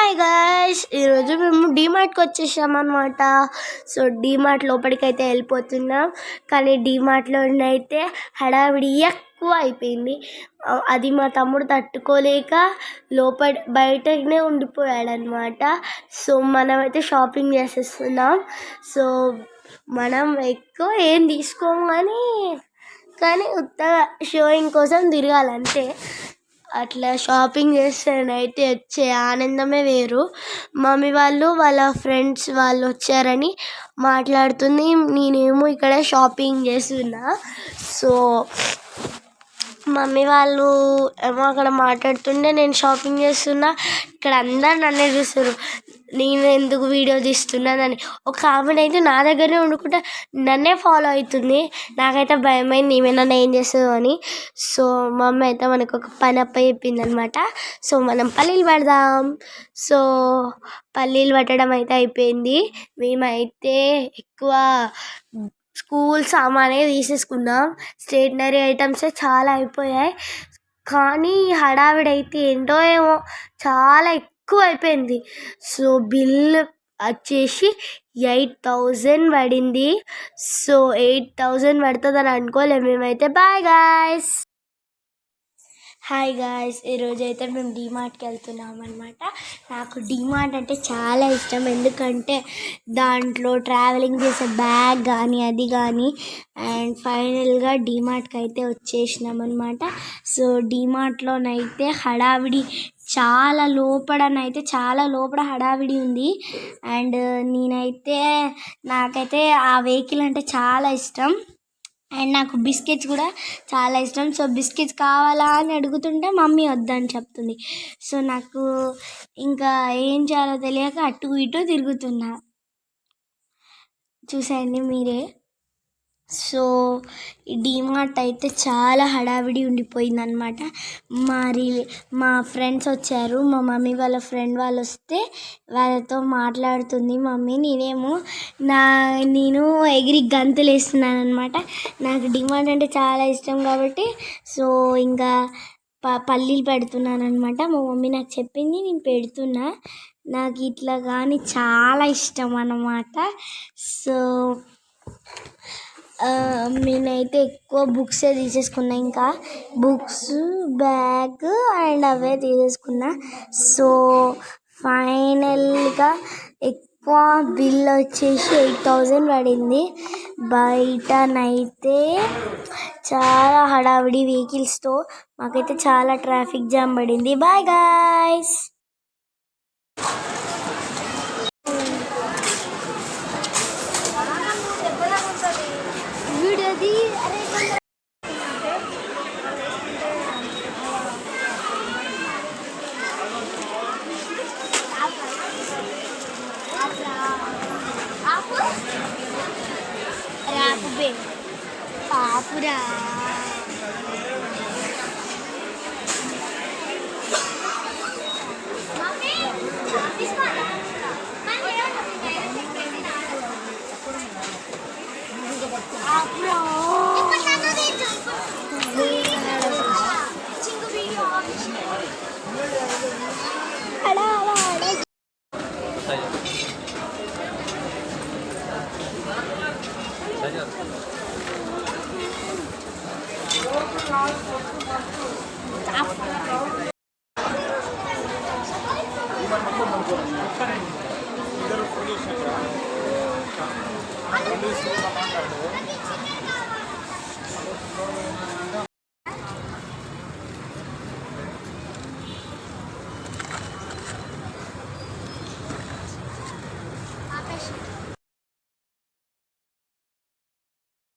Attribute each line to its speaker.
Speaker 1: Hi guys, ఈరోజు మేము డీమార్ట్కి వచ్చేసామన్నమాట. So DMart లోపలికైతే వెళ్ళిపోతున్నాం. కానీ డీమార్ట్లో అయితే హడావిడి ఎక్కువ అయిపోయింది. అది మా తమ్ముడు తట్టుకోలేక బయటనే ఉండిపోయాడనమాట. సో మనమైతే షాపింగ్ చేసేస్తున్నాం. సో మనం ఎక్కువ ఏం తీసుకోము, కానీ ఉత్తగా షోయింగ్ కోసం తిరగాలంటే. అట్లా షాపింగ్ చేస్తేనైతే వచ్చే ఆనందమే వేరు. మమ్మీ వాళ్ళు వాళ్ళ ఫ్రెండ్స్ వాళ్ళు వచ్చారని మాట్లాడుతుంది, నేనేమో ఇక్కడ షాపింగ్ చేస్తున్నా. సో మమ్మీ వాళ్ళు ఏమో అక్కడ మాట్లాడుతుంటే నేను షాపింగ్ చేస్తున్నా. ఇక్కడ అందరు నన్నే చూస్తారు, నేను ఎందుకు వీడియో తీస్తున్నానని. ఒక ఆమె అయితే నా దగ్గరనే వండుకుంటా నన్నే ఫాలో అవుతుంది. నాకైతే భయమైంది, ఏమైనా ఏం చేస్తుందో అని. సో మా అమ్మ అయితే మనకు ఒక పని చెప్పింది అనమాట. సో మనం పల్లీలు పడదాం. సో పల్లీలు పట్టడం అయితే అయిపోయింది. మేమైతే ఎక్కువ స్కూల్ సామానే తీసేసుకున్నాం. స్టేషనరీ ఐటమ్సే చాలా అయిపోయాయి. కానీ హడావిడైతే ఏంటో ఏమో చాలా ఎక్కువ అయిపోయింది. సో బిల్ వచ్చేసి 8,000 పడింది. సో 8,000 పడుతుందని అనుకోలేము మేమైతే. Bye guys. హాయ్ గాయ్స్, ఈరోజు అయితే మేము డీమార్ట్కి వెళ్తున్నాం అనమాట. నాకు డీమార్ట్ అంటే చాలా ఇష్టం, ఎందుకంటే దాంట్లో ట్రావెలింగ్ చేసే బ్యాగ్ కానీ అది కానీ. అండ్ ఫైనల్గా డీమార్ట్కి అయితే వచ్చేసినాం అనమాట. సో డీమార్ట్లోనైతే హడావిడి చాలా లోపల హడావిడి ఉంది. అండ్ నాకైతే ఆ వెహికల్ అంటే చాలా ఇష్టం. అండ్ నాకు బిస్కెట్స్ కూడా చాలా ఇష్టం. సో బిస్కెట్స్ కావాలా అని అడుగుతుంటే మమ్మీ వద్దని చెప్తుంది. సో నాకు ఇంకా ఏం చేయాలో తెలియక అటు ఇటు తిరుగుతున్నా, చూసేయండి మీరే. సో డీమార్ట్ అయితే చాలా హడావిడి ఉండిపోయిందనమాట. మా ఫ్రెండ్స్ వచ్చారు, మా మమ్మీ వాళ్ళ ఫ్రెండ్ వాళ్ళు వస్తే వాళ్ళతో మాట్లాడుతుంది మమ్మీ. నేను ఎగిరి గంతులు వేస్తున్నాను అనమాట. నాకు డీమార్ట్ అంటే చాలా ఇష్టం కాబట్టి సో ఇంకా పల్లీలు పెడుతున్నాను అనమాట. మా మమ్మీ నాకు చెప్పింది, నేను పెడుతున్నా. నాకు ఇట్లా కానీ చాలా ఇష్టం అన్నమాట. సో నేనైతే ఎక్కువ బుక్సే తీసేసుకున్నా, ఇంకా బుక్స్, బ్యాగ్ అండ్ అవే తీసేసుకున్నా. సో ఫైనల్గా ఎక్కువ బిల్ వచ్చేసి 8,000 పడింది. బయటనైతే చాలా హడావిడి వెహికల్స్తో మాకైతే చాలా ట్రాఫిక్ జామ్ పడింది. Bye guys. పాపురా